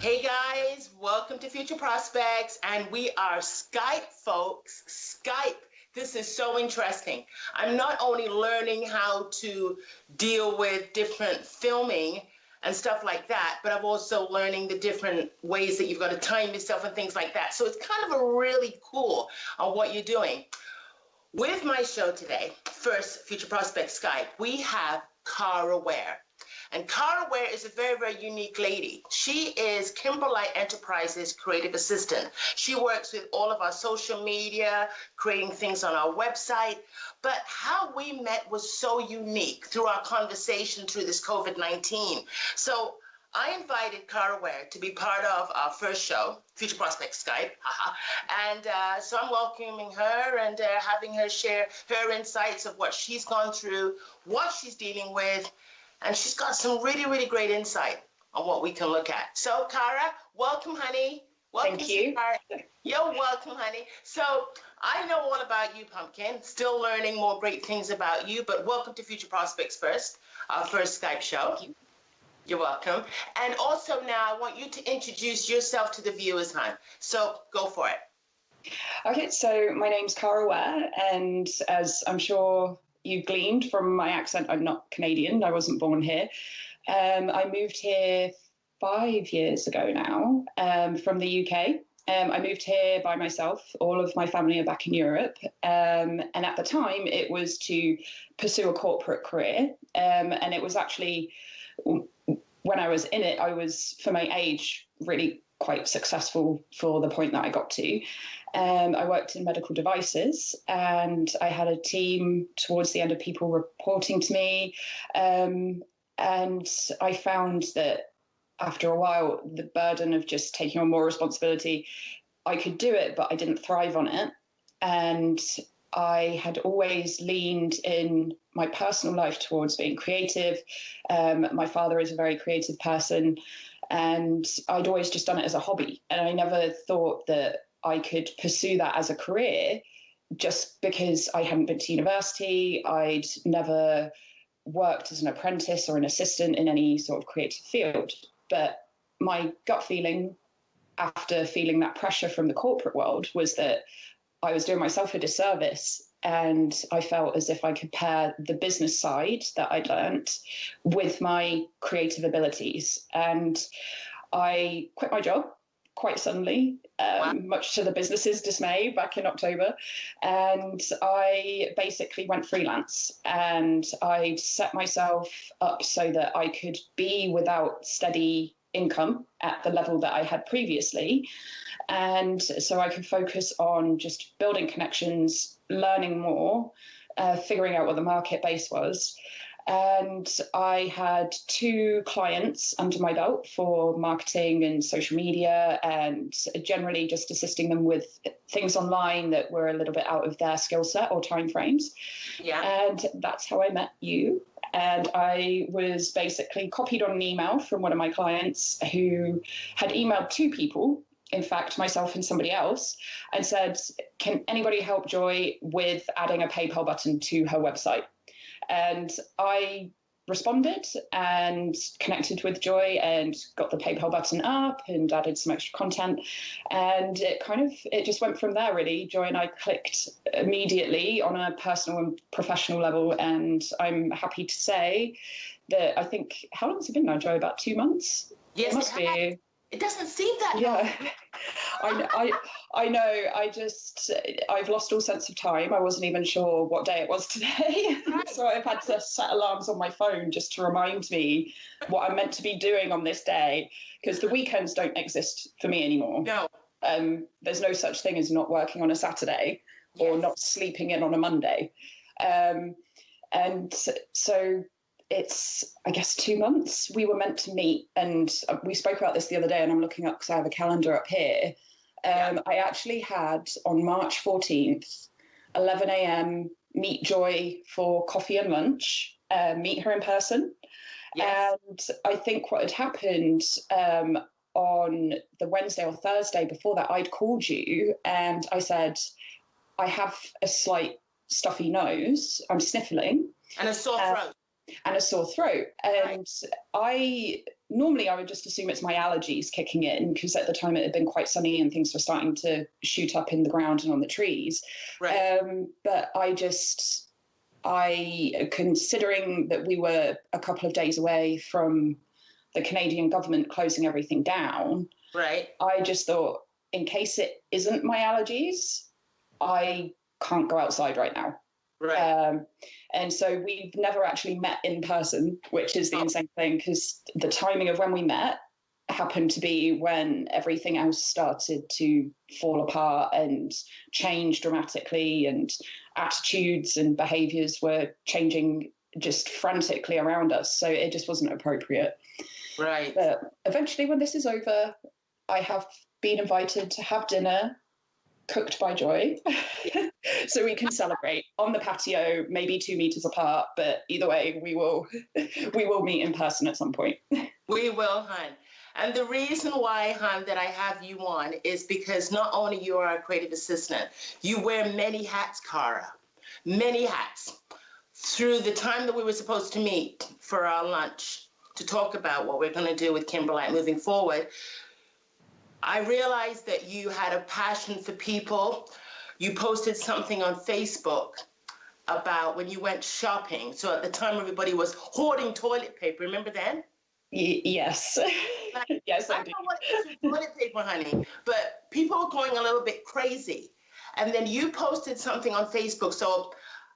Hey guys, welcome to Future Prospects, and we are Skype, folks. Skype. This is so interesting. I'm not only learning how to deal with different filming and stuff like that, but I'm also learning the different ways that you've got to time yourself and things like that. So it's kind of a really cool on what you're doing. With my show today, first Future Prospects Skype, we have Cara Ware. And Cara Ware is a very, very unique lady. She is Kimberlite Enterprises creative assistant. She works with all of our social media, creating things on our website. But how we met was so unique through our conversation through this COVID-19. So I invited Cara Ware to be part of our first show, Future Prospects Skype. And so I'm welcoming her and having her share her insights of what she's gone through, what she's dealing with. And she's got some really, really great insight on what we can look at. So, Cara, welcome, honey. Welcome. Thank you. You're welcome, honey. So, I know all about you, Pumpkin. Still learning more great things about you, but welcome to Future Prospects first, our first Skype show. Thank you. You're welcome. And also now, I want you to introduce yourself to the viewers, hon. So, go for it. Okay, so my name's Cara Ware, and as I'm sure you gleaned from my accent, I'm not Canadian. I wasn't born here. I moved here 5 years ago now from the UK. I moved here by myself. All of my family are back in Europe. And at the time, it was to pursue a corporate career. And it was actually, when I was in it, I was, for my age, really quite successful for the point that I got to. I worked in medical devices, and I had a team towards the end of people reporting to me. And I found that after a while, the burden of just taking on more responsibility, I could do it, but I didn't thrive on it. And I had always leaned in my personal life towards being creative. My father is a very creative person, and I'd always just done it as a hobby. And I never thought that I could pursue that as a career just because I hadn't been to university. I'd never worked as an apprentice or an assistant in any sort of creative field. But my gut feeling after feeling that pressure from the corporate world was that I was doing myself a disservice, and I felt as if I could pair the business side that I'd learnt with my creative abilities. And I quit my job quite suddenly, much to the business's dismay, back in October. And I basically went freelance, and I set myself up so that I could be without steady income at the level that I had previously. And so I could focus on just building connections, learning more, figuring out what the market base was. And I had 2 clients under my belt for marketing and social media, and generally just assisting them with things online that were a little bit out of their skill set or timeframes. Yeah. And that's how I met you. And I was basically copied on an email from one of my clients who had emailed 2 people, in fact, myself and somebody else, and said, can anybody help Joy with adding a PayPal button to her website? And I responded and connected with Joy and got the PayPal button up and added some extra content. And it just went from there, really. Joy and I clicked immediately on a personal and professional level. And I'm happy to say that I think, how long has it been now, Joy? About 2 months? Yes, it must be. It doesn't seem that long. Yeah. I know. I've lost all sense of time. I wasn't even sure what day it was today. Right. So I've had to set alarms on my phone just to remind me what I'm meant to be doing on this day, because the weekends don't exist for me anymore. No. There's no such thing as not working on a Saturday or not sleeping in on a Monday. And so it's, I guess, 2 months. We were meant to meet, and we spoke about this the other day, and I'm looking up because I have a calendar up here. I actually had on March 14th, 11 a.m., meet Joy for coffee and lunch, meet her in person. Yes. And I think what had happened on the Wednesday or Thursday before that, I'd called you and I said, I have a slight stuffy nose, I'm sniffling. And a sore throat. And a sore throat. And I normally I would just assume it's my allergies kicking in, because at the time it had been quite sunny and things were starting to shoot up in the ground and on the trees. Right. But considering that we were a couple of days away from the Canadian government closing everything down, Right. I just thought, in case it isn't my allergies, I can't go outside right now. Right. And so we've never actually met in person, which is the insane thing, because the timing of when we met happened to be when everything else started to fall apart and change dramatically, and attitudes and behaviors were changing just frantically around us. So it just wasn't appropriate. Right. But eventually, when this is over, I have been invited to have dinner cooked by Joy so we can celebrate on the patio, maybe 2 meters apart, but either way we will meet in person at some point. We will, hon. And the reason why, hon, that I have you on is because not only you are a creative assistant, you wear many hats, Cara, many hats. Through the time that we were supposed to meet for our lunch to talk about what we're going to do with Kimberlite moving forward, I realized that you had a passion for people. You posted something on Facebook about when you went shopping. So at the time, everybody was hoarding toilet paper. Remember then? Yes. Yes, I don't know what it is with toilet paper, honey, but people were going a little bit crazy. And then you posted something on Facebook. So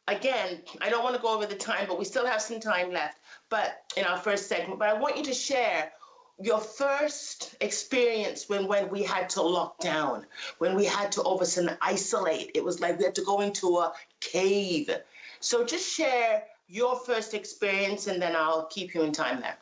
again, I don't want to go over the time, but we still have some time left, but in our first segment. But I want you to share your first experience when we had to lock down, when we had to all of a sudden isolate. It was like we had to go into a cave. So just share your first experience, and then I'll keep you in time there.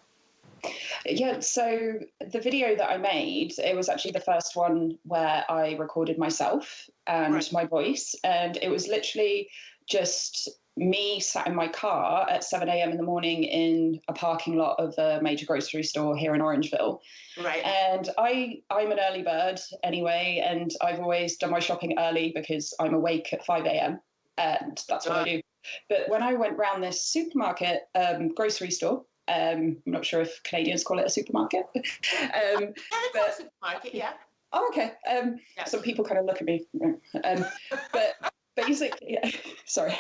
Yeah, so the video that I made, it was actually the first one where I recorded myself and my voice, and it was literally just me sat in my car at 7 a.m. in the morning in a parking lot of a major grocery store here in Orangeville. Right. And I'm an early bird anyway, and I've always done my shopping early because I'm awake at 5 a.m. and that's what I do. But when I went round this supermarket, grocery store, I'm not sure if Canadians call it a supermarket. Supermarket, yeah. Oh, okay. Yeah. Some people kind of look at me. But basically, yeah, sorry.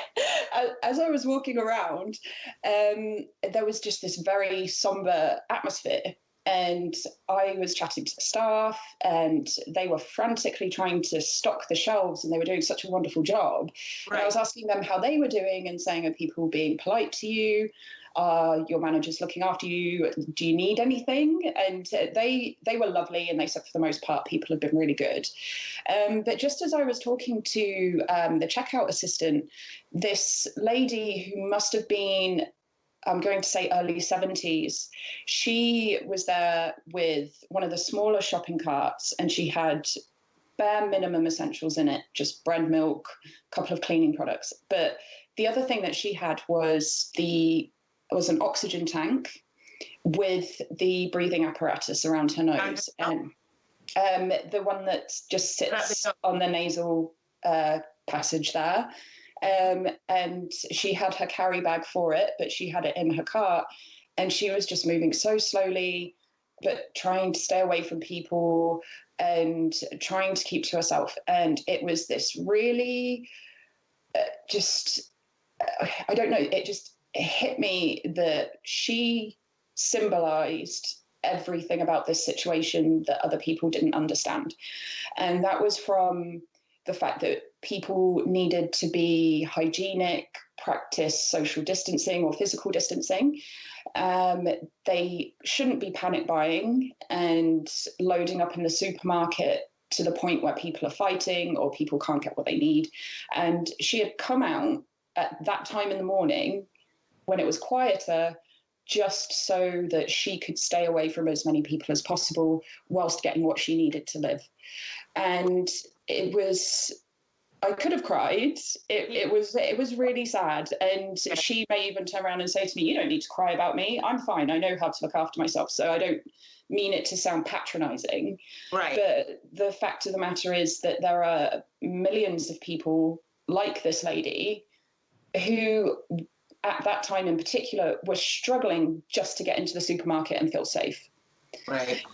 As I was walking around, there was just this very somber atmosphere. And I was chatting to the staff, and they were frantically trying to stock the shelves, and they were doing such a wonderful job. Right. And I was asking them how they were doing and saying, are people being polite to you? Are your managers looking after you? Do you need anything? And they were lovely, and they said for the most part, people have been really good. But just as I was talking to the checkout assistant, this lady who must have been, I'm going to say early 70s, she was there with one of the smaller shopping carts, and she had bare minimum essentials in it, just bread, milk, a couple of cleaning products. But the other thing that she had was an oxygen tank with the breathing apparatus around her nose. And the one that just sits on the nasal passage there. And she had her carry bag for it, but she had it in her cart, and she was just moving so slowly, but trying to stay away from people and trying to keep to herself. And it was this really I don't know, it hit me that she symbolized everything about this situation that other people didn't understand. And that was from the fact that people needed to be hygienic, practice social distancing or physical distancing. They shouldn't be panic buying and loading up in the supermarket to the point where people are fighting or people can't get what they need. And she had come out at that time in the morning when it was quieter, just so that she could stay away from as many people as possible whilst getting what she needed to live. And I could have cried. It was really sad. And she may even turn around and say to me, you don't need to cry about me. I'm fine. I know how to look after myself. So I don't mean it to sound patronizing. Right. But the fact of the matter is that there are millions of people like this lady who at that time in particular were struggling just to get into the supermarket and feel safe. Right.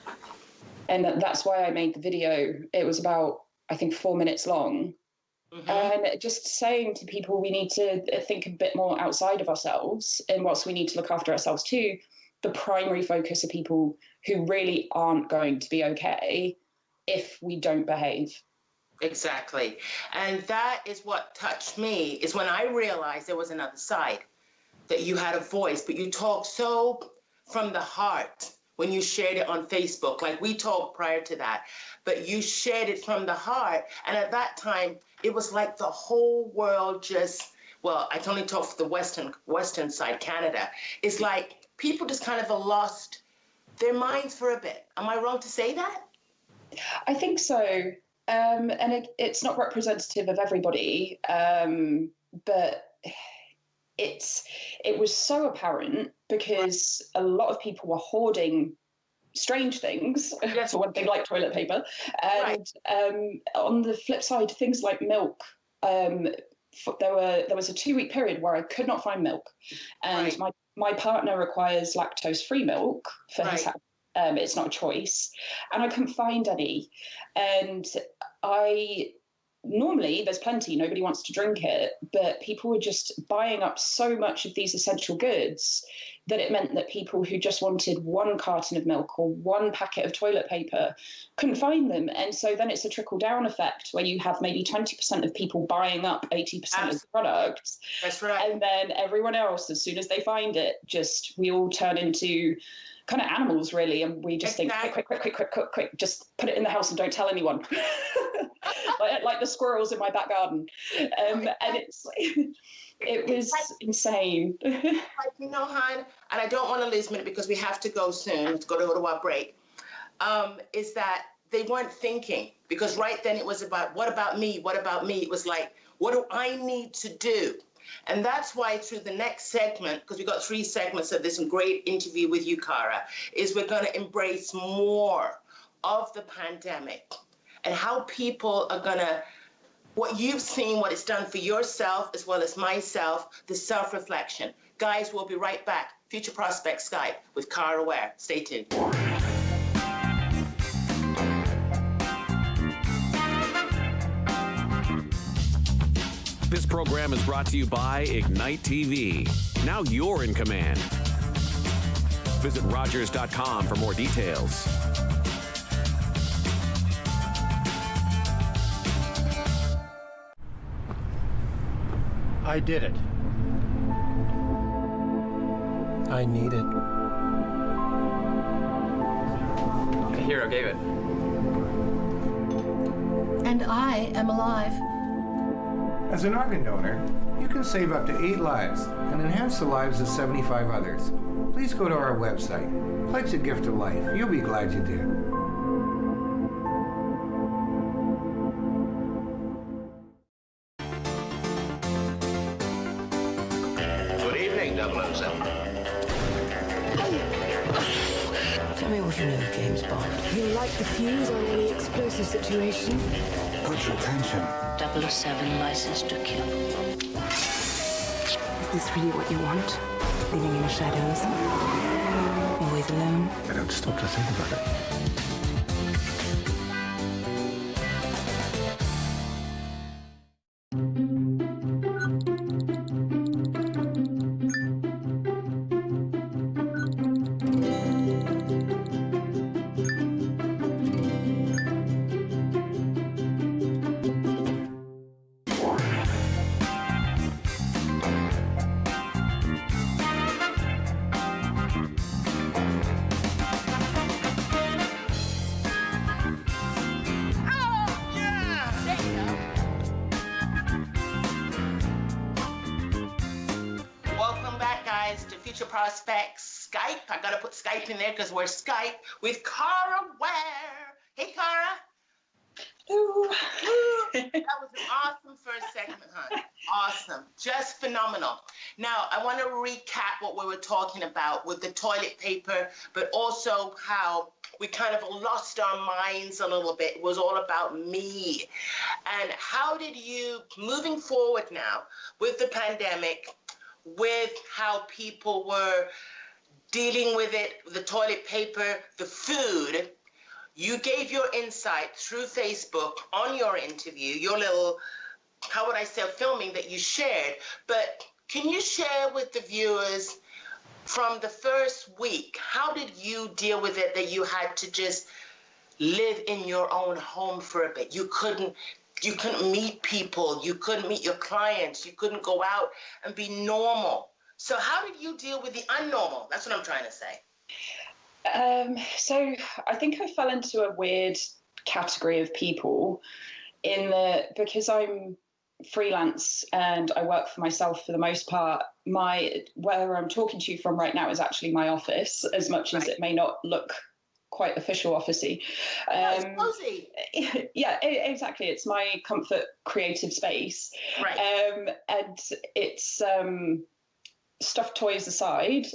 And that's why I made the video. It was about, I think, 4 minutes long. And just saying to people, we need to think a bit more outside of ourselves. And whilst we need to look after ourselves too, the primary focus are people who really aren't going to be okay if we don't behave. Exactly. And that is what touched me, is when I realized there was another side, that you had a voice, but you talked so from the heart when you shared it on Facebook. Like, we talked prior to that, but you shared it from the heart. And at that time, it was like the whole world just, well, I can only talk for the Western side, Canada. It's like people just kind of lost their minds for a bit. Am I wrong to say that? I think so. And it's not representative of everybody, but it was so apparent because a lot of people were hoarding strange things, Yes. for one thing, like toilet paper. And on the flip side, things like milk. There was a 2-week period where I could not find milk, and my partner requires lactose-free milk for his health. It's not a choice, and I couldn't find any. And normally there's plenty, nobody wants to drink it, but people were just buying up so much of these essential goods that it meant that people who just wanted 1 carton of milk or 1 packet of toilet paper couldn't find them. And so then it's a trickle-down effect where you have maybe 20% of people buying up 80% of the products. That's right. And then everyone else, as soon as they find it, we all turn into kind of animals, really, and we just think, quick, just put it in the house and don't tell anyone. like the squirrels in my back garden. And it was insane. Like, hon, and I don't want to lose a minute because we have to go soon. Let's go to our break. Is that they weren't thinking, because right then it was about, what about me? What about me? It was like, what do I need to do? And that's why through the next segment, because we got 3 segments of this great interview with you, Cara, is we're going to embrace more of the pandemic and how people are going to, what you've seen, what it's done for yourself as well as myself, the self-reflection. Guys, we'll be right back. Future Prospect Skype with Cara Ware. Stay tuned. This program is brought to you by Ignite TV. Now you're in command. Visit Rogers.com for more details. I did it. I need it. The hero gave it. And I am alive. As an organ donor, you can save up to 8 lives and enhance the lives of 75 others. Please go to our website. Pledge a gift of life. You'll be glad you did. Good evening, 007. Tell me what you know, James Bond. You light the fuse on any explosive situation. Put your attention. 007 license to kill. Is this really what you want? Living in the shadows? Always alone? I don't stop to think about it. Prospects Skype. I gotta put Skype in there because we're Skype with Cara Ware. Hey, Cara. That was an awesome first segment, hon. Awesome. Just phenomenal. Now, I want to recap what we were talking about with the toilet paper, but also how we kind of lost our minds a little bit. It was all about me. And how did you, moving forward now with the pandemic, with how people were dealing with it, the toilet paper, the food. You gave your insight through Facebook on your interview, your little, how would I say, filming that you shared. But can you share with the viewers from the first week, how did you deal with it that you had to just live in your own home for a bit? You couldn't meet people, you couldn't meet your clients, you couldn't go out and be normal. So how did you deal with the unnormal? That's what I'm trying to say. So I think I fell into a weird category of people because I'm freelance and I work for myself for the most part. Where I'm talking to you from right now is actually my office, as much as it may not look quite official officey. It's cozy. Yeah, exactly. It's my comfort creative space. Right. And it's stuffed toys aside.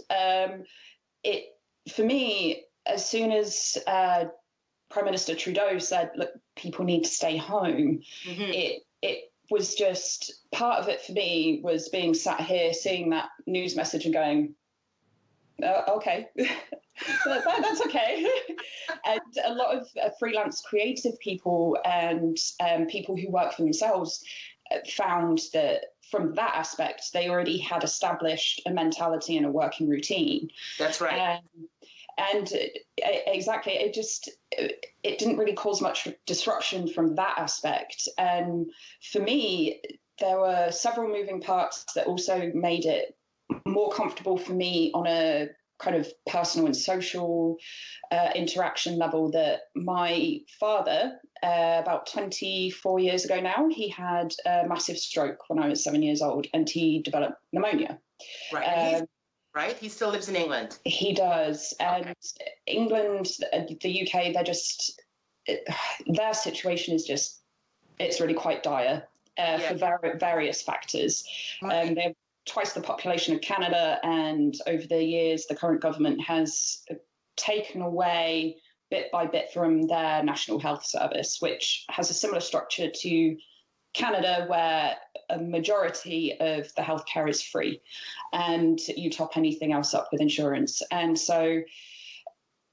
For me, as soon as Prime Minister Trudeau said, look, people need to stay home, it was just, part of it for me was being sat here, seeing that news message and going, okay, that's okay. And a lot of freelance creative people and people who work for themselves found that from that aspect, they already had established a mentality and a working routine. That's right. And exactly, it didn't really cause much disruption from that aspect. And for me, there were several moving parts that also made it more comfortable for me on a kind of personal and social interaction level. That my father, about 24 years ago now, he had a massive stroke when I was 7 years old, and he developed pneumonia. Right. Right? He still lives in England. He does. And England, the UK, their situation is just, it's really quite dire for various factors. They're twice the population of Canada, and over the years, the current government has taken away bit by bit from their National Health Service, which has a similar structure to Canada, where a majority of the healthcare is free and you top anything else up with insurance. And so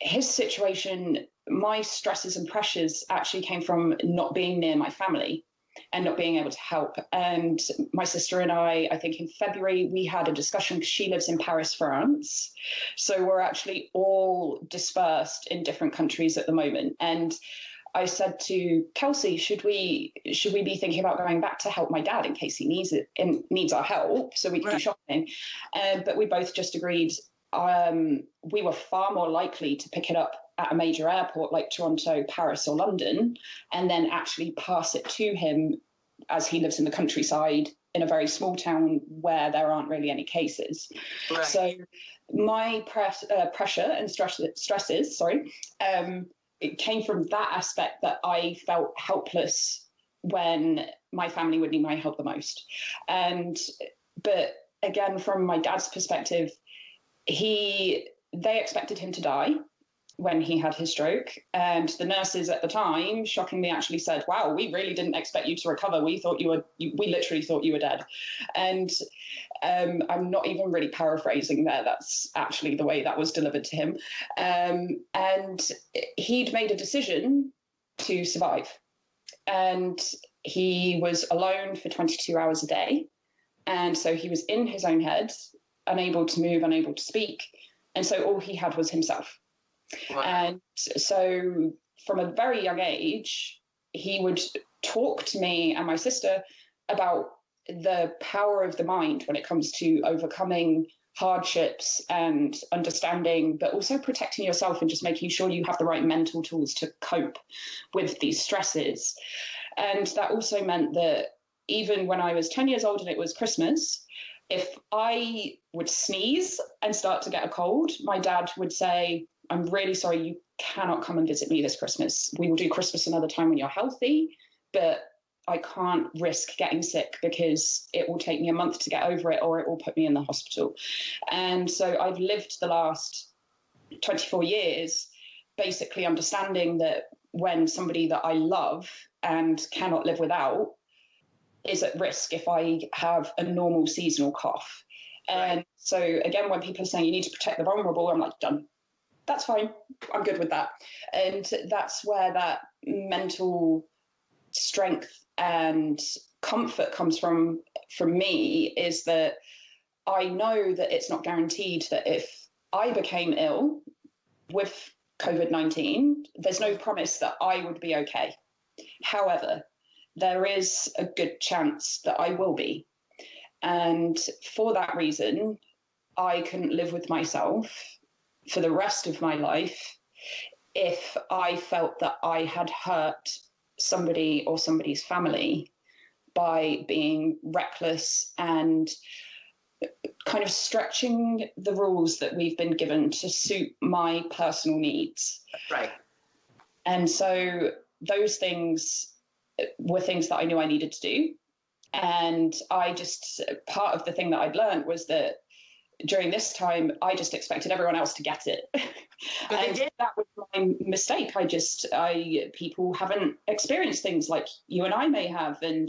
his situation, my stresses and pressures actually came from not being near my family and not being able to help. And my sister and I think in February, we had a discussion, because she lives in Paris, France. So we're actually all dispersed in different countries at the moment. And I said to Kelsey, should we be thinking about going back to help my dad in case he needs our help, so we can do shopping? But we both just agreed we were far more likely to pick it up at a major airport like Toronto, Paris, or London, and then actually pass it to him, as he lives in the countryside in a very small town where there aren't really any cases. Right. So my pressure and stresses, it came from that aspect, that I felt helpless when my family would need my help the most. But again, from my dad's perspective, they expected him to die when he had his stroke. And the nurses at the time shockingly actually said, wow, we really didn't expect you to recover. We literally thought you were dead. And I'm not even really paraphrasing there. That's actually the way that was delivered to him. And he'd made a decision to survive. And he was alone for 22 hours a day. And so he was in his own head, unable to move, unable to speak. And so all he had was himself. Wow. And so from a very young age, he would talk to me and my sister about the power of the mind when it comes to overcoming hardships and understanding, but also protecting yourself and just making sure you have the right mental tools to cope with these stresses. And that also meant that even when I was 10 years old and it was Christmas, if I would sneeze and start to get a cold, my dad would say, I'm really sorry, you cannot come and visit me this Christmas. We will do Christmas another time when you're healthy, but I can't risk getting sick because it will take me a month to get over it, or it will put me in the hospital. And so I've lived the last 24 years basically understanding that when somebody that I love and cannot live without is at risk if I have a normal seasonal cough. And so again, when people are saying you need to protect the vulnerable, I'm like, done. That's fine. I'm good with that. And that's where that mental strength and comfort comes from me, is that I know that it's not guaranteed that if I became ill with COVID-19, there's no promise that I would be okay. However, there is a good chance that I will be. And for that reason, I couldn't live with myself for the rest of my life if I felt that I had hurt somebody or somebody's family by being reckless and kind of stretching the rules that we've been given to suit my personal needs. Right. And so those things were things that I knew I needed to do. And part of the thing that I'd learned was that during this time, I just expected everyone else to get it. And that was my mistake. People haven't experienced things like you and I may have. And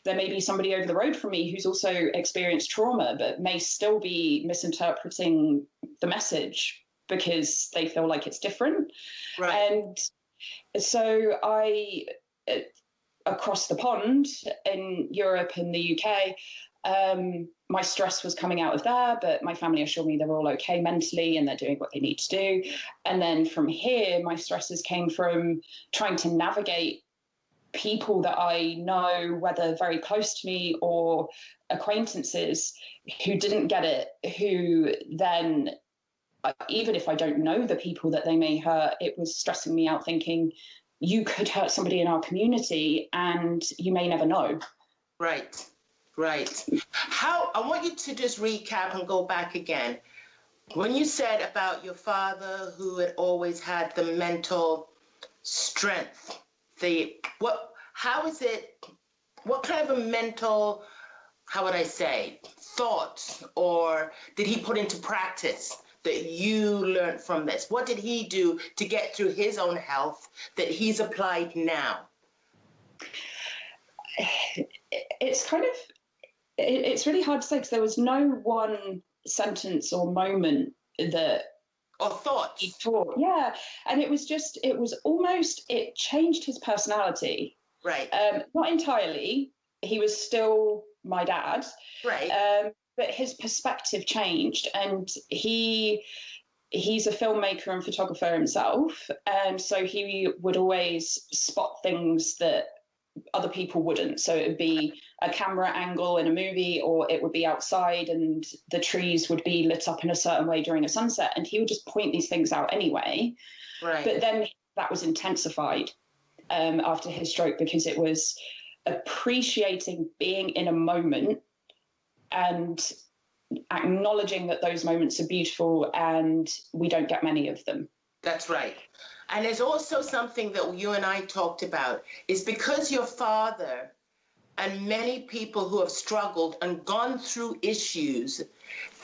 there may be somebody over the road from me who's also experienced trauma, but may still be misinterpreting the message because they feel like it's different. Right. And so across the pond in Europe and the UK, my stress was coming out of there, but my family assured me they're all okay mentally and they're doing what they need to do. And then from here, my stresses came from trying to navigate people that I know, whether very close to me or acquaintances, who didn't get it, who then, even if I don't know the people that they may hurt, it was stressing me out thinking, you could hurt somebody in our community and you may never know. Right. I want you to just recap and go back again. When you said about your father who had always had the mental strength, what kind of a mental, how would I say, thoughts or did he put into practice that you learned from this? What did he do to get through his own health that he's applied now? It's really hard to say because there was no one sentence or moment that or thought he taught. Yeah, and it changed his personality. Right. Not entirely. He was still my dad. Right. But his perspective changed, and he's a filmmaker and photographer himself, and so he would always spot things that other people wouldn't. So it would be a camera angle in a movie, or it would be outside and the trees would be lit up in a certain way during a sunset, and he would just point these things out anyway. Right. But then that was intensified after his stroke, because it was appreciating being in a moment and acknowledging that those moments are beautiful and we don't get many of them. That's right. And there's also something that you and I talked about, is because your father and many people who have struggled and gone through issues,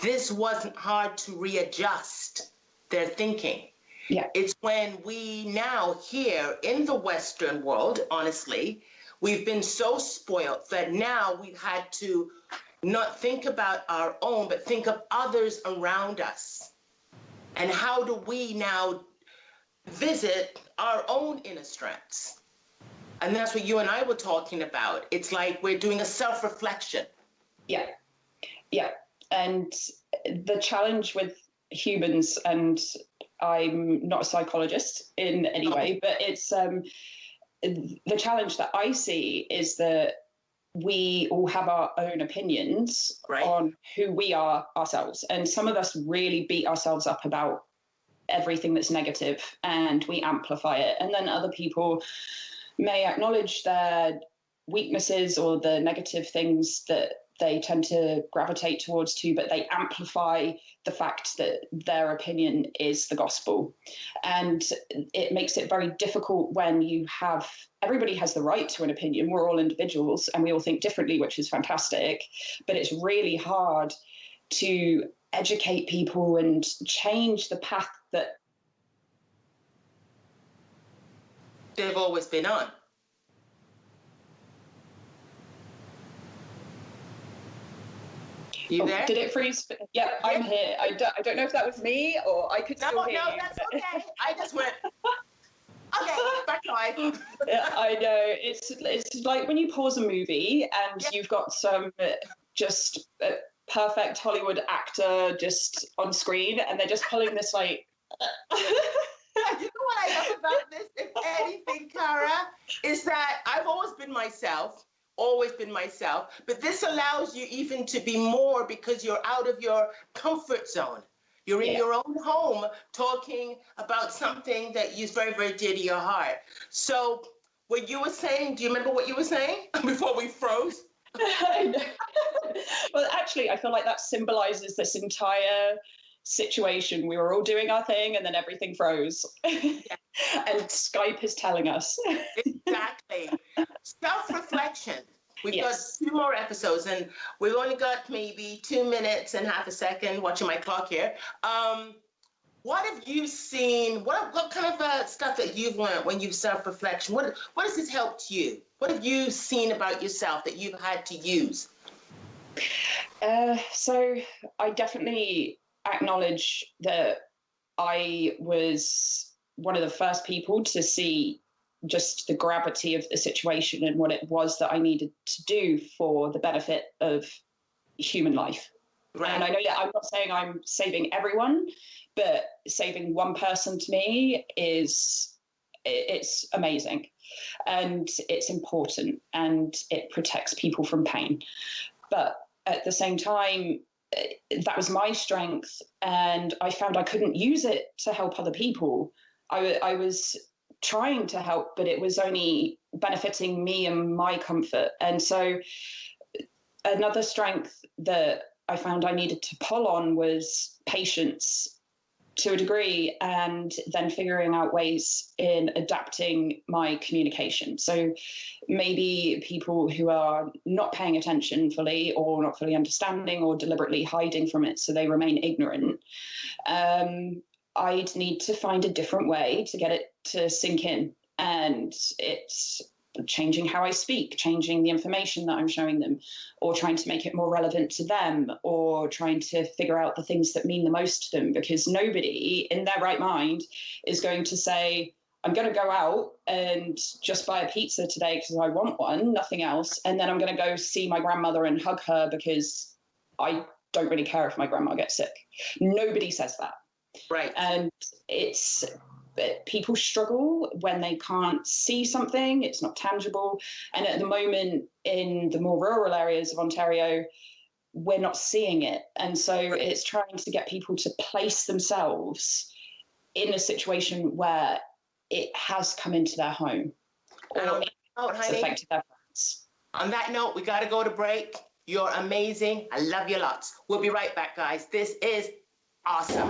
this wasn't hard to readjust their thinking. Yeah. It's when we now here in the Western world, honestly, we've been so spoiled that now we've had to not think about our own, but think of others around us. And how do we now visit our own inner strengths? And that's what you and I were talking about. It's like we're doing a self-reflection. Yeah. And the challenge with humans, and I'm not a psychologist in any way, but it's the challenge that I see is that we all have our own opinions on who we are ourselves. And some of us really beat ourselves up about everything that's negative and we amplify it. And then other people may acknowledge their weaknesses or the negative things that they tend to gravitate towards too, but they amplify the fact that their opinion is the gospel. And it makes it very difficult when everybody has the right to an opinion. We're all individuals and we all think differently, which is fantastic, but it's really hard to educate people and change the path that they've always been on. You there? Did it freeze? Yeah, I'm here. I don't know if that was me or I could still hear you. No, that's okay. I just went, okay, back live. Yeah, I know. It's like when you pause a movie and you've got some just perfect Hollywood actor just on screen and they're just pulling this like... You know what I love about this, if anything, Cara, is that I've always been myself, but this allows you even to be more because you're out of your comfort zone. You're in your own home talking about something that is very, very dear to your heart. So what you were saying, do you remember what you were saying before we froze? Well, actually, I feel like that symbolizes this entire situation. We were all doing our thing and then everything froze. And Skype is telling us. Exactly. Self-reflection. We've got 2 more episodes and we've only got maybe 2 minutes and half a second, watching my clock here. What have you seen? What kind of stuff that you've learned when you've self-reflection? What has this helped you? What have you seen about yourself that you've had to use? So I definitely acknowledge that I was one of the first people to see just the gravity of the situation and what it was that I needed to do for the benefit of human life. Right. And I know that I'm not saying I'm saving everyone, but saving one person to me it's amazing and it's important and it protects people from pain. But at the same time, that was my strength and I found I couldn't use it to help other people. I was trying to help, but it was only benefiting me and my comfort. And so another strength that I found I needed to pull on was patience to a degree, and then figuring out ways in adapting my communication. So maybe people who are not paying attention fully or not fully understanding or deliberately hiding from it so they remain ignorant, I'd need to find a different way to get it to sink in. And it's changing how I speak, changing the information that I'm showing them, or trying to make it more relevant to them, or trying to figure out the things that mean the most to them, because nobody in their right mind is going to say, I'm going to go out and just buy a pizza today because I want one, nothing else. And then I'm going to go see my grandmother and hug her because I don't really care if my grandma gets sick. Nobody says that. Right. And people struggle when they can't see something, it's not tangible. And at the moment, in the more rural areas of Ontario, we're not seeing it. And so it's trying to get people to place themselves in a situation where it has come into their home or it's affected their friends. On that note, we got to go to break. You're amazing. I love you lots. We'll be right back, guys. This is awesome.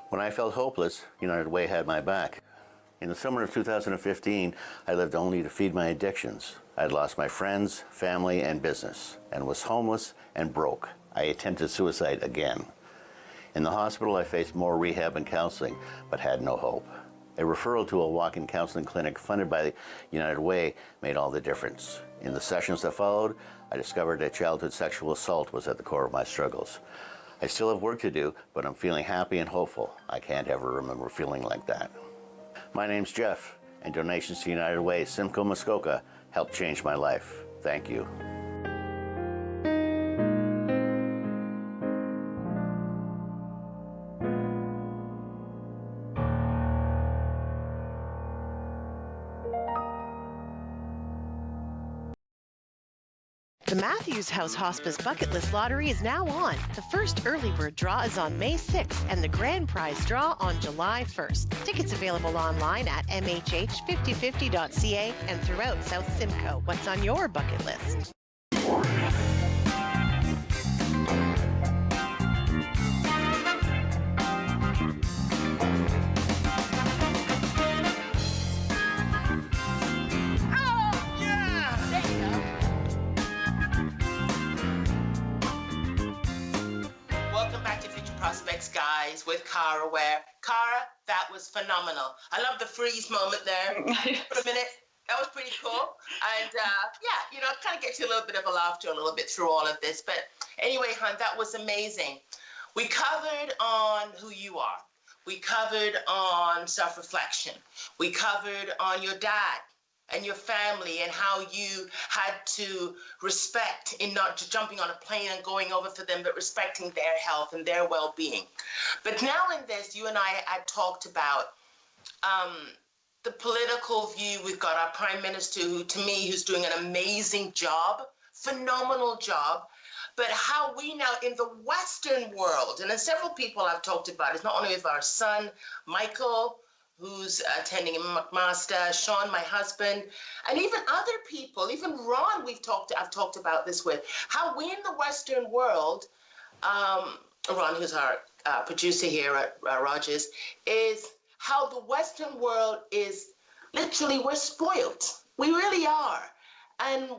When I felt hopeless, United Way had my back. In the summer of 2015, I lived only to feed my addictions. I had lost my friends, family, and business, and was homeless and broke. I attempted suicide again. In the hospital, I faced more rehab and counseling, but had no hope. A referral to a walk-in counseling clinic funded by the United Way made all the difference. In the sessions that followed, I discovered that childhood sexual assault was at the core of my struggles. I still have work to do, but I'm feeling happy and hopeful. I can't ever remember feeling like that. My name's Jeff, and donations to United Way Simcoe Muskoka helped change my life. Thank you. The Matthews House Hospice Bucket List Lottery is now on. The first early bird draw is on May 6th and the grand prize draw on July 1st. Tickets available online at mhh5050.ca and throughout South Simcoe. What's on your bucket list? Rise with Cara Ware. Cara, that was phenomenal. I love the freeze moment there for a minute. That was pretty cool. And it kind of gets you a little bit of a laughter a little bit through all of this. But anyway, hon, that was amazing. We covered on who you are. We covered on self-reflection. We covered on your dad and your family and how you had to respect in not just jumping on a plane and going over for them, but respecting their health and their well-being. But now in this, you and I had talked about the political view. We've got our prime minister, who, to me, who's doing an amazing job, phenomenal job. But how we now in the Western world, and then several people I've talked about, is not only with our son, Michael, who's attending in McMaster, Sean, my husband, and even other people, even Ron, I've talked about this with, how we in the Western world, Ron, who's our producer here at Rogers, is how the Western world is literally, we're spoiled. We really are. And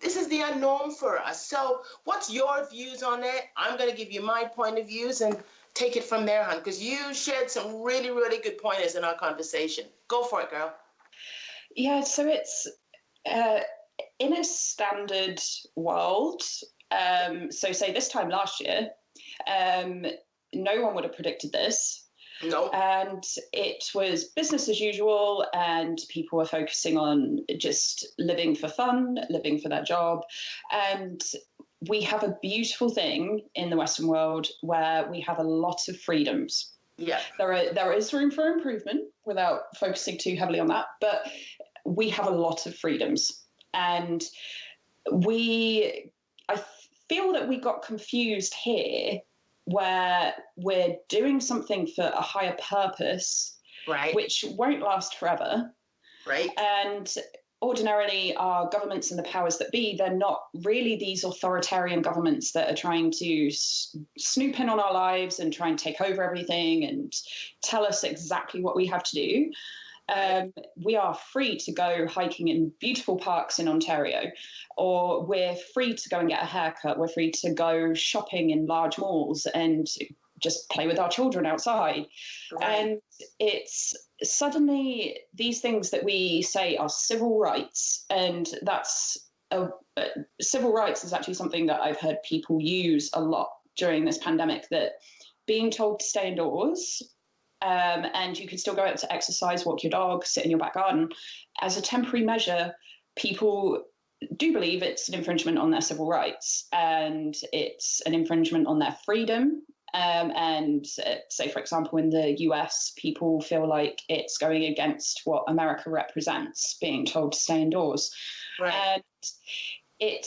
this is the unknown for us. So what's your views on it? I'm going to give you my point of views and take it from there, hon, because you shared some really, really good pointers in our conversation. Go for it, girl. Yeah, so it's in a standard world. So say this time last year, no one would have predicted this. No. And it was business as usual, and people were focusing on just living for fun, living for their job. And we have a beautiful thing in the Western world where we have a lot of freedoms. Yeah. There is room for improvement without focusing too heavily on that, but we have a lot of freedoms. And I feel that we got confused here, where we're doing something for a higher purpose, right, which won't last forever. Right. And ordinarily our governments and the powers that be, they're not really these authoritarian governments that are trying to snoop in on our lives and try and take over everything and tell us exactly what we have to do. We are free to go hiking in beautiful parks in Ontario, or we're free to go and get a haircut. We're free to go shopping in large malls and just play with our children outside. Right. And it's suddenly these things that we say are civil rights, and civil rights is actually something that I've heard people use a lot during this pandemic, that being told to stay indoors, and you can still go out to exercise, walk your dog, sit in your back garden, as a temporary measure, people do believe it's an infringement on their civil rights, and it's an infringement on their freedom. And say, for example, in the US, people feel like it's going against what America represents, being told to stay indoors. Right. And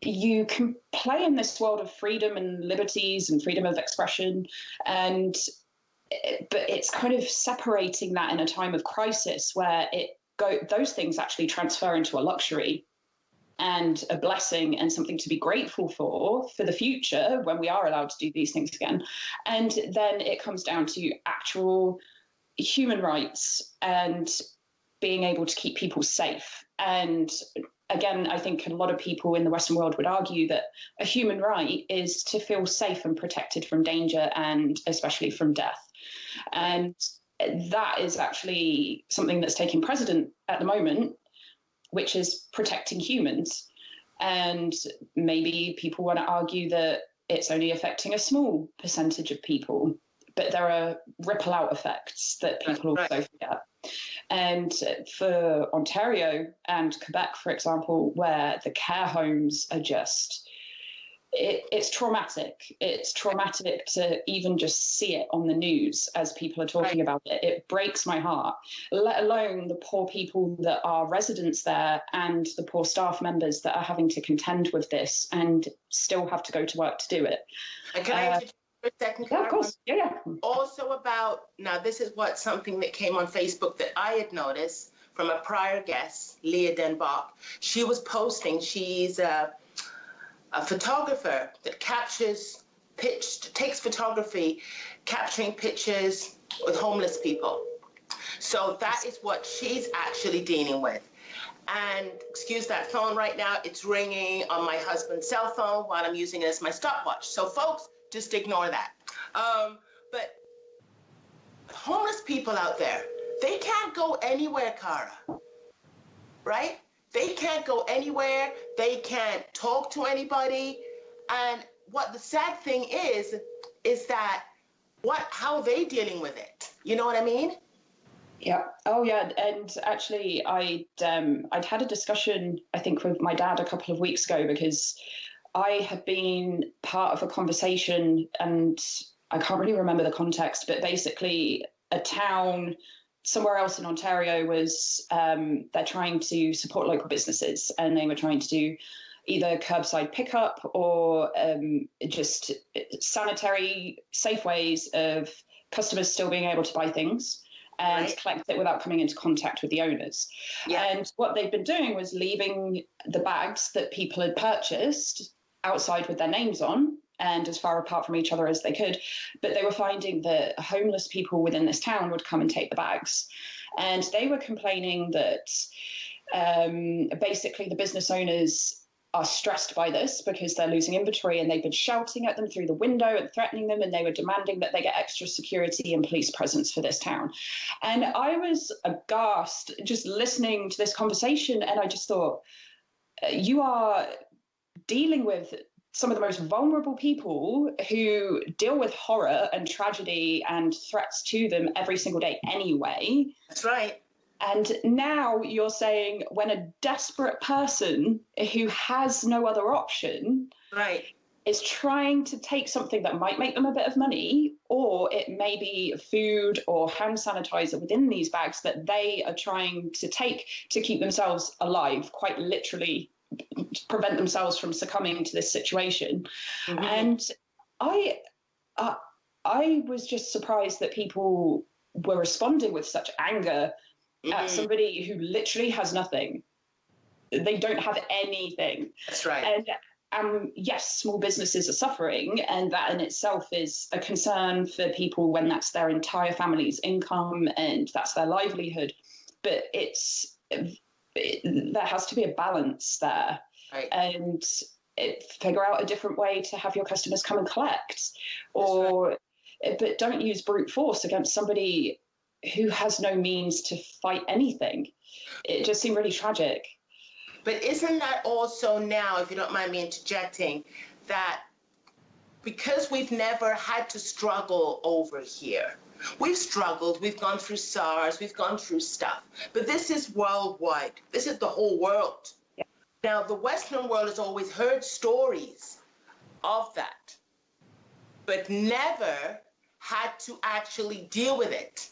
you can play in this world of freedom and liberties and freedom of expression, but it's kind of separating that in a time of crisis where those things actually transfer into a luxury and a blessing and something to be grateful for the future when we are allowed to do these things again. And then it comes down to actual human rights and being able to keep people safe. And again, I think a lot of people in the Western world would argue that a human right is to feel safe and protected from danger, and especially from death. And that is actually something that's taking precedent at the moment, which is protecting humans. And maybe people want to argue that it's only affecting a small percentage of people, but there are ripple out effects that people also forget. And for Ontario and Quebec, for example, where the care homes are just, it's traumatic. It's traumatic to even just see it on the news as people are talking about it. It breaks my heart, let alone the poor people that are residents there and the poor staff members that are having to contend with this and still have to go to work to do it. And can I interject for a second? Yeah, of course. Yeah. Also about, now this is something that came on Facebook that I had noticed from a prior guest, Leah Denbach. She was posting, she's a photographer that takes photography, capturing pictures with homeless people. So that is what she's actually dealing with. And excuse that phone right now, it's ringing on my husband's cell phone while I'm using it as my stopwatch. So folks, just ignore that. But homeless people out there, they can't go anywhere, Cara, right? They can't go anywhere. They can't talk to anybody. And what the sad thing is that how are they dealing with it? You know what I mean? Yeah. Oh, yeah. And actually, I'd had a discussion, I think, with my dad a couple of weeks ago, because I had been part of a conversation, and I can't really remember the context, but basically a town somewhere else in Ontario was, they're trying to support local businesses, and they were trying to do either curbside pickup or just sanitary, safe ways of customers still being able to buy things and collect it without coming into contact with the owners. Yeah. And what they've been doing was leaving the bags that people had purchased outside with their names on and as far apart from each other as they could. But they were finding that homeless people within this town would come and take the bags. And they were complaining that basically the business owners are stressed by this because they're losing inventory, and they've been shouting at them through the window and threatening them, and they were demanding that they get extra security and police presence for this town. And I was aghast just listening to this conversation, and I just thought, you are dealing with some of the most vulnerable people who deal with horror and tragedy and threats to them every single day anyway. That's right. And now you're saying when a desperate person who has no other option is trying to take something that might make them a bit of money, or it may be food or hand sanitizer within these bags that they are trying to take to keep themselves alive, quite literally prevent themselves from succumbing to this situation. Mm-hmm. And I was just surprised that people were responding with such anger at somebody who literally has nothing. They don't have anything. That's right. And yes, small businesses are suffering, and that in itself is a concern for people when that's their entire family's income and that's their livelihood. But there has to be a balance there. Right. And figure out a different way to have your customers come and collect. But don't use brute force against somebody who has no means to fight anything. It just seemed really tragic. But isn't that also now, if you don't mind me interjecting, that because we've never had to struggle over here, we've struggled, we've gone through SARS, we've gone through stuff, but this is worldwide. This is the whole world. Yeah. Now, the Western world has always heard stories of that, but never had to actually deal with it.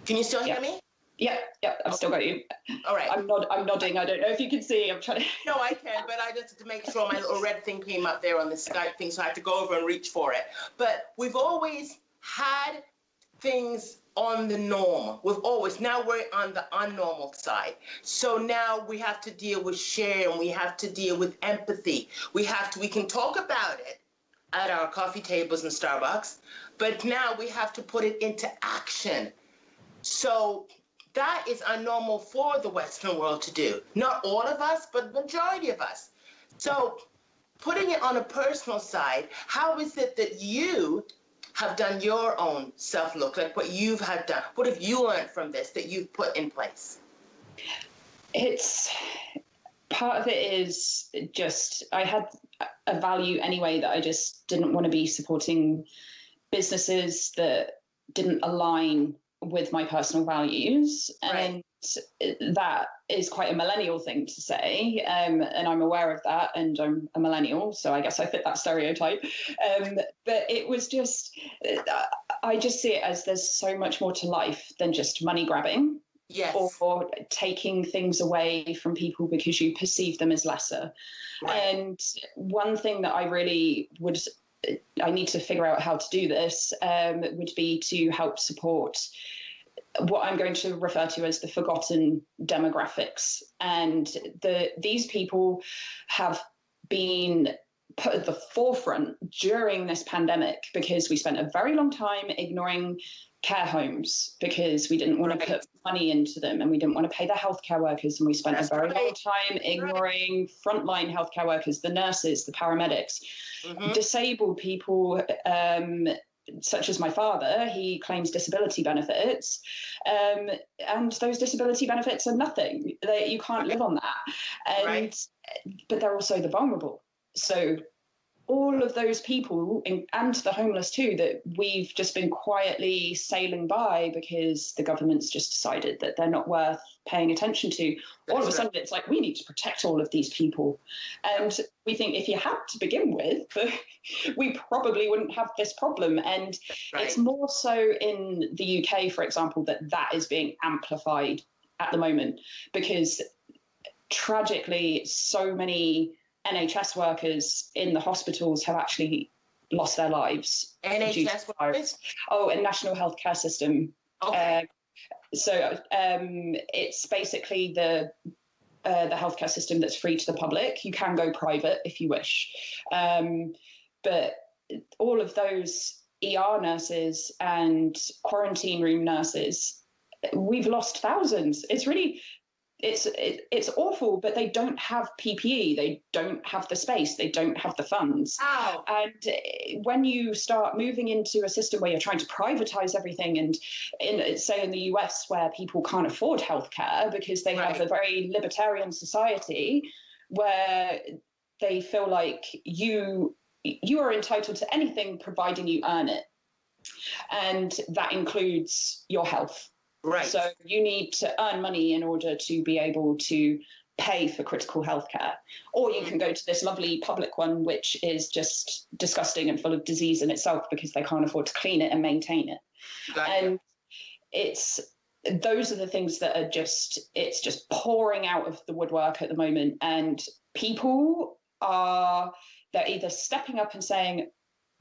Can you still hear me? Yeah, I've still got you. All right. I'm nodding. I don't know if you can see. I'm trying to... No, I can, but I just had to make sure my little red thing came up there on the Skype thing, so I had to go over and reach for it. But we've always had things on the norm. Now we're on the unnormal side. So now we have to deal with share, and we have to deal with empathy. We can talk about it at our coffee tables in Starbucks, but now we have to put it into action. So that is unnormal for the Western world to do. Not all of us, but the majority of us. So putting it on a personal side, how is it that you have done your own self-look, like what you've had done? What have you learned from this that you've put in place? Part of it is just, I had a value anyway that I just didn't want to be supporting businesses that didn't align with my personal values. And that is quite a millennial thing to say. And I'm aware of that, and I'm a millennial, so I guess I fit that stereotype. But it was just, I just see it as there's so much more to life than just money grabbing. Yes. Or taking things away from people because you perceive them as lesser. Right. And one thing that I really I need to figure out how to do this, would be to help support what I'm going to refer to as the forgotten demographics. And these people have been put at the forefront during this pandemic because we spent a very long time ignoring care homes because we didn't want to put money into them, and we didn't want to pay the healthcare workers, and we spent a very long time ignoring frontline healthcare workers, the nurses, the paramedics, disabled people, such as my father, he claims disability benefits, and those disability benefits are nothing. You can't live on that. But they're also the vulnerable. So all of those people, and the homeless too, that we've just been quietly sailing by because the government's just decided that they're not worth paying attention to. All of a sudden, it's like, we need to protect all of these people. And we think if you had to begin with, we probably wouldn't have this problem. And it's more so in the UK, for example, that is being amplified at the moment, because tragically, so many NHS workers in the hospitals have actually lost their lives. NHS workers? Oh, a national healthcare system. Okay. It's basically the healthcare system that's free to the public. You can go private if you wish. But all of those ER nurses and quarantine room nurses, we've lost thousands. It's really... It's awful, but they don't have PPE, they don't have the space, they don't have the funds. Wow. And when you start moving into a system where you're trying to privatize everything, and say in the US, where people can't afford healthcare because they have a very libertarian society where they feel like you are entitled to anything providing you earn it. And that includes your health. Right. So you need to earn money in order to be able to pay for critical healthcare. Or you can go to this lovely public one, which is just disgusting and full of disease in itself because they can't afford to clean it and maintain it. And those are the things that are it's just pouring out of the woodwork at the moment. And people they're either stepping up and saying,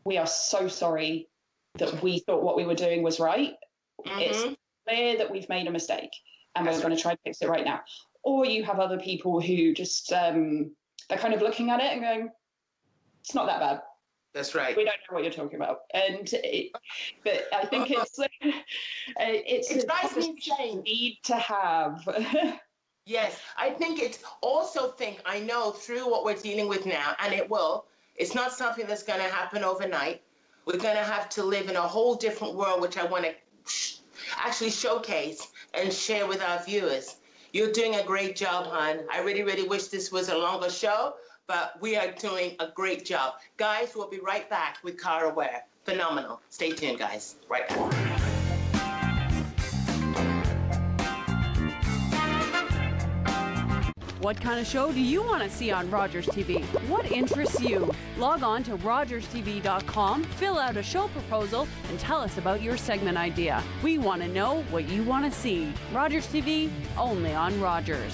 we are so sorry that we thought what we were doing was right. It's clear that we've made a mistake and we're going to try and fix it right now. Or you have other people who just they're kind of looking at it and going, it's not that bad. That's right. We don't know what you're talking about. But I think it drives me insane. Need to have. Yes, I think I know through what we're dealing with now, and it's not something that's going to happen overnight. We're going to have to live in a whole different world, which I want to actually showcase and share with our viewers. You're doing a great job, hon. I really, really wish this was a longer show, but we are doing a great job. Guys, we'll be right back with Cara Ware. Phenomenal. Stay tuned, guys. Right back. What kind of show do you want to see on Rogers TV? What interests you? Log on to rogerstv.com, fill out a show proposal, and tell us about your segment idea. We want to know what you want to see. Rogers TV, only on Rogers.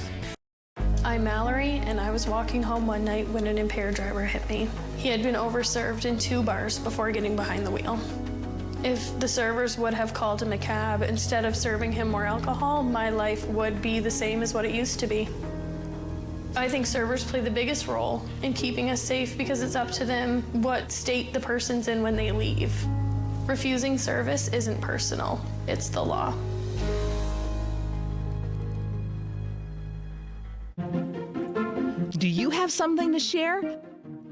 I'm Mallory, and I was walking home one night when an impaired driver hit me. He had been overserved in 2 bars before getting behind the wheel. If the servers would have called him a cab instead of serving him more alcohol, my life would be the same as what it used to be. I think servers play the biggest role in keeping us safe because it's up to them what state the person's in when they leave. Refusing service isn't personal, it's the law. Do you have something to share?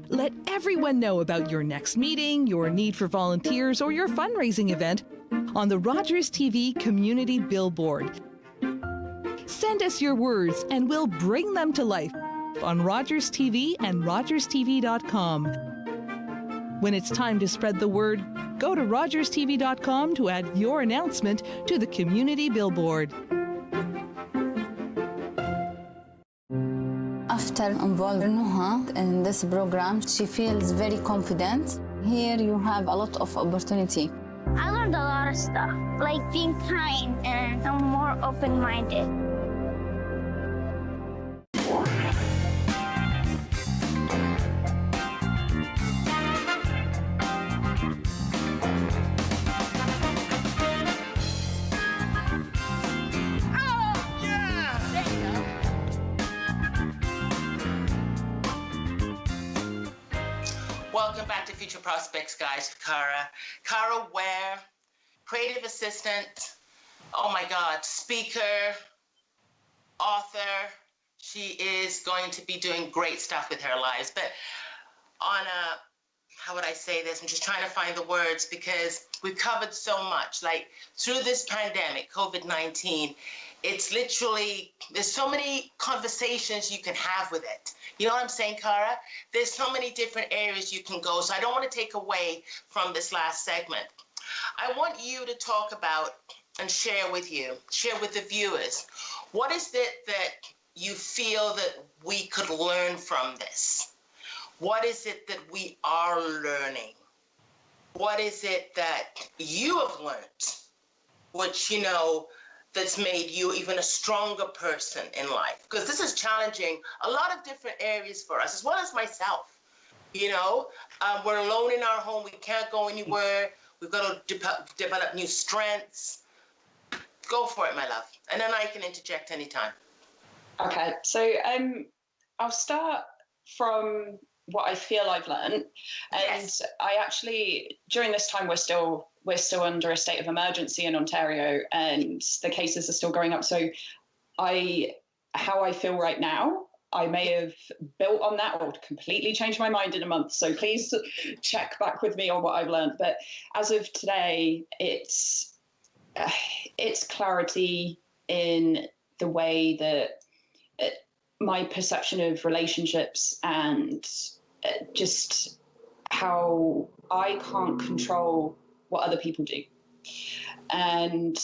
Let everyone know about your next meeting, your need for volunteers, or your fundraising event on the Rogers TV Community Billboard. Send us your words and we'll bring them to life on Rogers TV and rogerstv.com. When it's time to spread the word, go to rogerstv.com to add your announcement to the Community Billboard. After involving Nuha in this program, she feels very confident. Here you have a lot of opportunity. I learned a lot of stuff, like being kind, and I'm more open-minded. Welcome back to Future Prospects, guys. Cara Ware, creative assistant, oh my God, speaker, author. She is going to be doing great stuff with her lives. But on a how would I say this? I'm just trying to find the words because we've covered so much. Like through this pandemic, COVID-19, it's literally, there's so many conversations you can have with it. You know what I'm saying, Cara? There's so many different areas you can go. So I don't want to take away from this last segment. I want you to talk about and share with the viewers, what is it that you feel that we could learn from this? What is it that we are learning? What is it that you have learned, which, you know, that's made you even a stronger person in life? Because this is challenging a lot of different areas for us, as well as myself. You know, we're alone in our home. We can't go anywhere. We've got to develop new strengths. Go for it, my love. And then I can interject anytime. Okay, so I'll start from what I feel I've learned. And yes. I actually, during this time, we're still under a state of emergency in Ontario, and the cases are still going up. So how I feel right now, I may have built on that or completely changed my mind in a month. So please check back with me on what I've learned. But as of today, it's clarity in the way that my perception of relationships and just how I can't control what other people do. And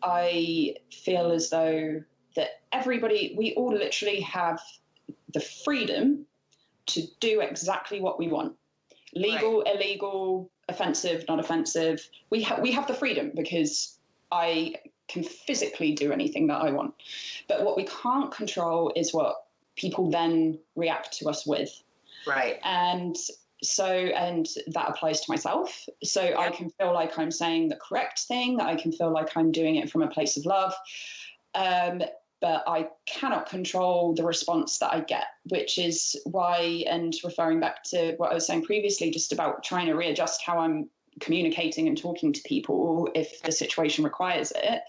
I feel as though that we all literally have the freedom to do exactly what we want. Legal, right. Illegal, offensive, not offensive. We have the freedom because I can physically do anything that I want. But what we can't control is what people then react to us with. Right. And that applies to myself. So yeah. I can feel like I'm saying the correct thing. I can feel like I'm doing it from a place of love. But I cannot control the response that I get, which is why, and referring back to what I was saying previously, just about trying to readjust how I'm communicating and talking to people if the situation requires it.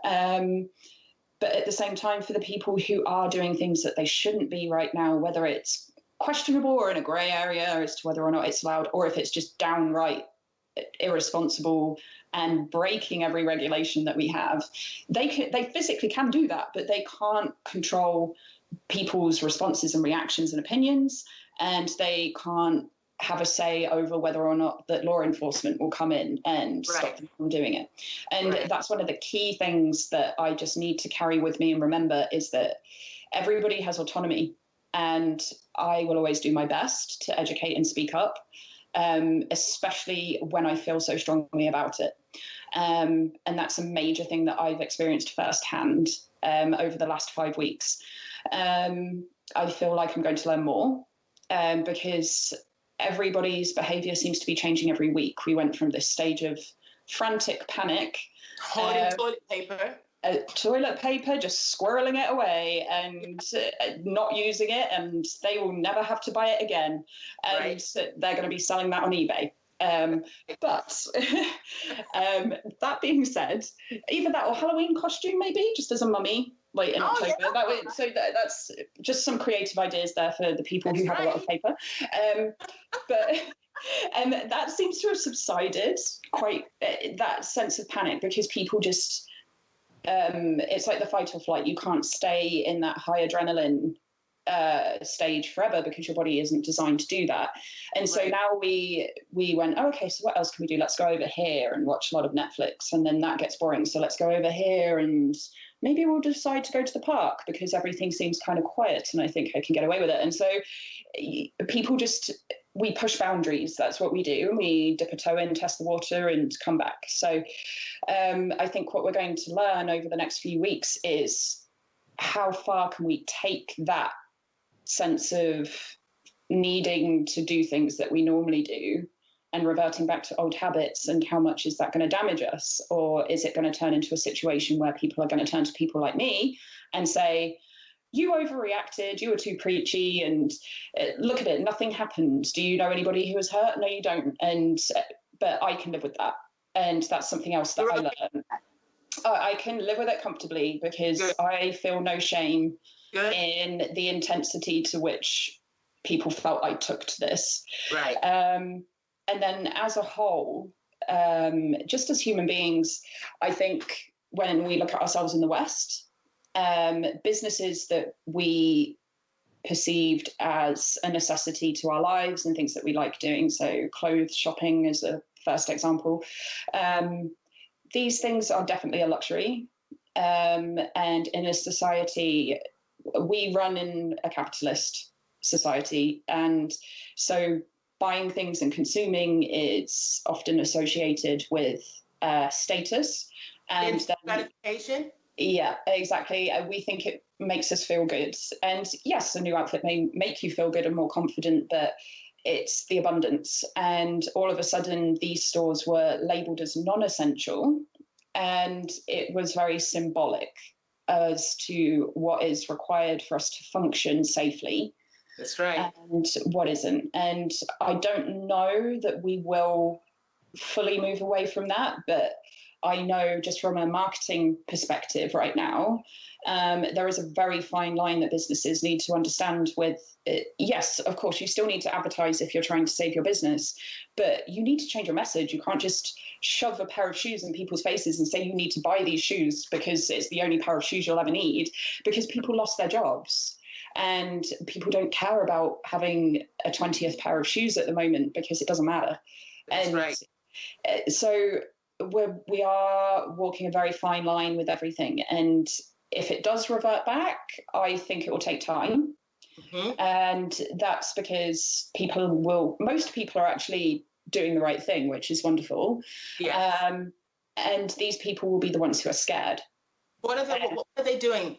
But at the same time, for the people who are doing things that they shouldn't be right now, whether it's questionable or in a grey area as to whether or not it's allowed, or if it's just downright irresponsible and breaking every regulation that we have, they physically can do that, but they can't control people's responses and reactions and opinions, and they can't have a say over whether or not that law enforcement will come in and stop them from doing it. And that's one of the key things that I just need to carry with me and remember, is that everybody has autonomy, and I will always do my best to educate and speak up, especially when I feel so strongly about it. And that's a major thing that I've experienced firsthand over the last 5 weeks. I feel like I'm going to learn more because everybody's behaviour seems to be changing every week. We went from this stage of frantic panic. Holding toilet paper. Just squirreling it away and not using it, and they will never have to buy it again. And they're going to be selling that on eBay. But that being said, either that or Halloween costume, maybe, just as a mummy, like in October. Yeah. That's just some creative ideas there for the people who have a lot of paper. But that seems to have subsided quite, that sense of panic, because people just, it's like the fight or flight. You can't stay in that high adrenaline stage forever because your body isn't designed to do that. And so now we went, oh, okay, so what else can we do? Let's go over here and watch a lot of Netflix, and then that gets boring. So let's go over here and maybe we'll decide to go to the park because everything seems kind of quiet and I think I can get away with it. And so people we push boundaries. That's what we do. We dip a toe in, test the water and come back. So I think what we're going to learn over the next few weeks is how far can we take that sense of needing to do things that we normally do and reverting back to old habits, and how much is that going to damage us? Or is it going to turn into a situation where people are going to turn to people like me and say, you overreacted, you were too preachy, and look at it, nothing happened. Do you know anybody who was hurt? No, you don't. But I can live with that. And that's something else that I learned. I can live with it comfortably because I feel no shame in the intensity to which people felt I took to this. Right. And then as a whole, just as human beings, I think when we look at ourselves in the West, businesses that we perceived as a necessity to our lives and things that we like doing, so clothes shopping is a first example, these things are definitely a luxury. And in a society, we run in a capitalist society, and so buying things and consuming is often associated with status and gratification. Yeah, exactly. We think it makes us feel good. And yes, a new outfit may make you feel good and more confident, but it's the abundance. And all of a sudden, these stores were labeled as non-essential. And it was very symbolic as to what is required for us to function safely. That's right. And what isn't. And I don't know that we will fully move away from that, but I know just from a marketing perspective right now, there is a very fine line that businesses need to understand with, yes, of course, you still need to advertise if you're trying to save your business, but you need to change your message. You can't just shove a pair of shoes in people's faces and say you need to buy these shoes because it's the only pair of shoes you'll ever need, because people lost their jobs. And people don't care about having a 20th pair of shoes at the moment because it doesn't matter. That's right. So we are walking a very fine line with everything. And if it does revert back, I think it will take time. Mm-hmm. And that's because most people are actually doing the right thing, which is wonderful. Yes. And these people will be the ones who are scared. What are they doing?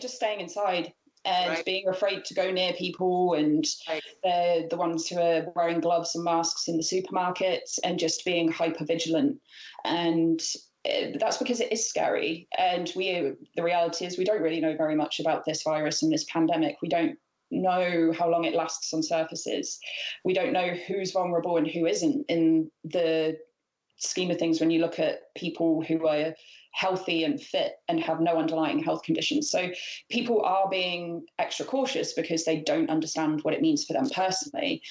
Just staying inside and right. being afraid to go near people, and right. they're the ones who are wearing gloves and masks in the supermarkets and just being hyper vigilant. And that's because it is scary. And the reality is we don't really know very much about this virus and this pandemic. We don't know how long it lasts on surfaces. We don't know who's vulnerable and who isn't in the scheme of things when you look at people who are healthy and fit and have no underlying health conditions. So people are being extra cautious because they don't understand what it means for them personally.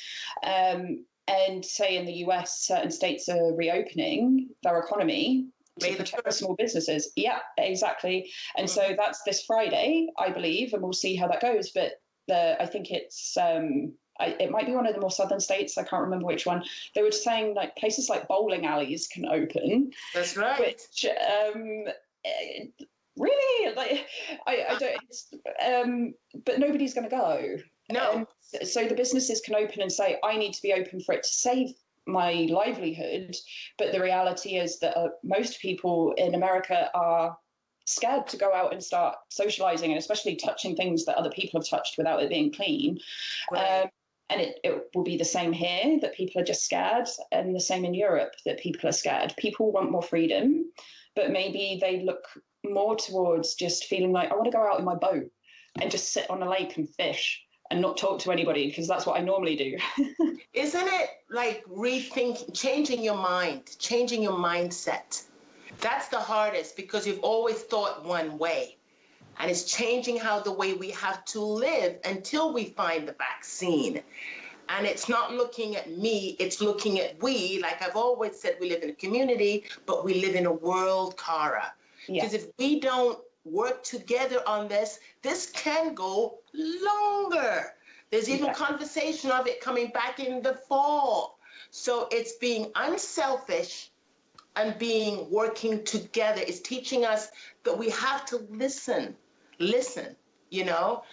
And say in the US, certain states are reopening their economy to protect small businesses. Yeah, exactly. And so that's this Friday, I believe, and we'll see how that goes. But I think it's it might be one of the more southern states. I can't remember which one. They were saying like places like bowling alleys can open. That's right. Which really, like, I don't. But nobody's going to go. No. So the businesses can open and say, I need to be open for it to save my livelihood. But the reality is that most people in America are scared to go out and start socializing, and especially touching things that other people have touched without it being clean. Right. And it will be the same here, that people are just scared, and the same in Europe, that people are scared. People want more freedom, but maybe they look more towards just feeling like, I want to go out in my boat and just sit on a lake and fish and not talk to anybody, because that's what I normally do. Isn't it like changing your mind, changing your mindset? That's the hardest, because you've always thought one way. And it's changing the way we have to live until we find the vaccine. And it's not looking at me, it's looking at we. Like I've always said, we live in a community, but we live in a world, Cara. Because if we don't work together on this, this can go longer. There's even conversation of it coming back in the fall. So it's being unselfish and working together. It's teaching us that we have to listen, you know?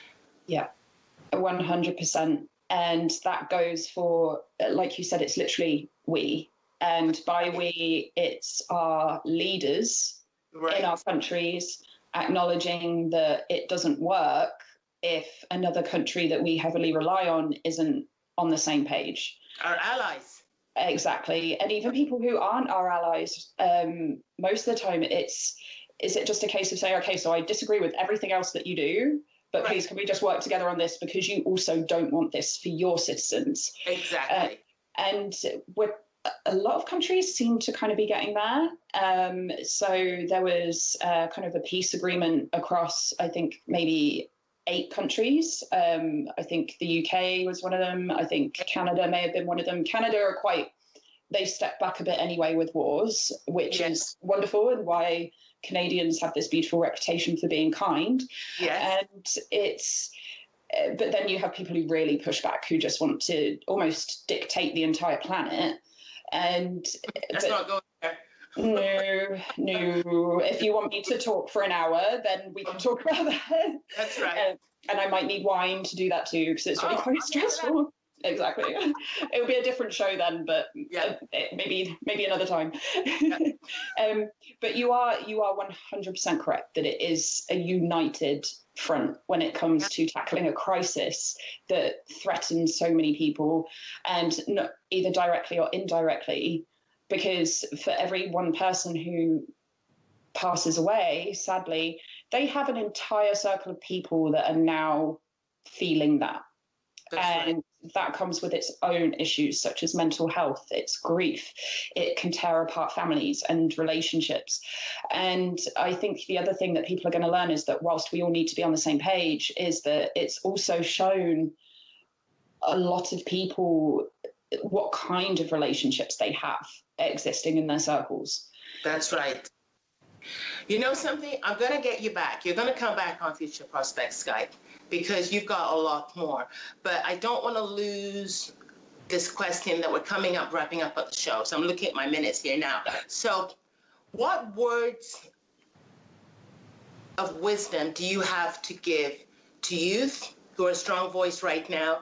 Yeah, 100%. And that goes for, like you said, it's literally we. And by we, it's our leaders in our countries acknowledging that it doesn't work if another country that we heavily rely on isn't on the same page. Our allies. Exactly. And even people who aren't our allies, most of the time is it just a case of saying, okay, so I disagree with everything else that you do, but please, can we just work together on this, because you also don't want this for your citizens. Exactly. And a lot of countries seem to kind of be getting there. So there was kind of a peace agreement across, I think, maybe 8 countries. I think the UK was one of them. I think Canada may have been one of them. Canada are they've stepped back a bit anyway with wars, which is wonderful, and why Canadians have this beautiful reputation for being kind. And but then you have people who really push back, who just want to almost dictate the entire planet. And let's not go there. No. If you want me to talk for an hour, then we can talk about that. That's right. And I might need wine to do that too, because it's really quite stressful. Exactly. It would be a different show then, but maybe another time. But you are 100% correct that it is a united front when it comes to tackling a crisis that threatens so many people, and not either directly or indirectly, because for every one person who passes away, sadly, they have an entire circle of people that are now feeling that. And that comes with its own issues, such as mental health, it's grief. It can tear apart families and relationships. And I think the other thing that people are going to learn is that whilst we all need to be on the same page, is that it's also shown a lot of people what kind of relationships they have existing in their circles. That's right. You know something? I'm going to get you back. You're going to come back on Future Prospects Skype, because you've got a lot more. But I don't want to lose this question that we're coming up, wrapping up at the show. So I'm looking at my minutes here now. So what words of wisdom do you have to give to youth who are a strong voice right now,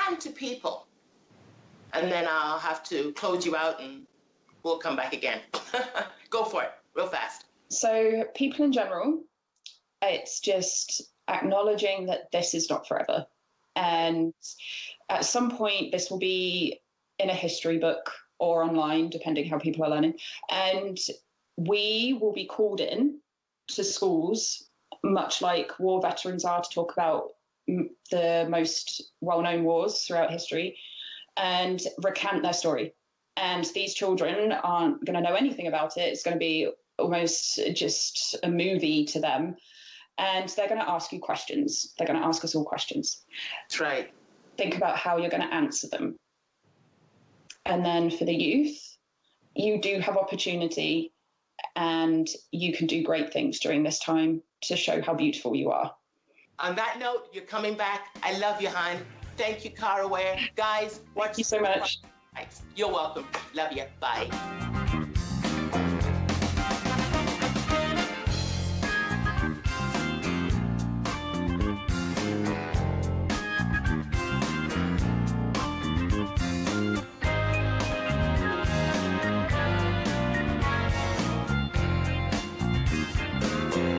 and to people? And then I'll have to close you out and we'll come back again. Go for it, real fast. So people in general, it's just acknowledging that this is not forever. And at some point, this will be in a history book or online, depending how people are learning. And we will be called in to schools, much like war veterans are, to talk about the most well-known wars throughout history and recount their story. And these children aren't going to know anything about it. It's going to be almost just a movie to them. And they're going to ask you questions. They're going to ask us all questions. That's right. Think about how you're going to answer them. And then for the youth, you do have opportunity, and you can do great things during this time to show how beautiful you are. On that note, you're coming back. I love you, hon. Thank you, Cara Ware. Guys, thank you so much. You're welcome. Love you. Bye.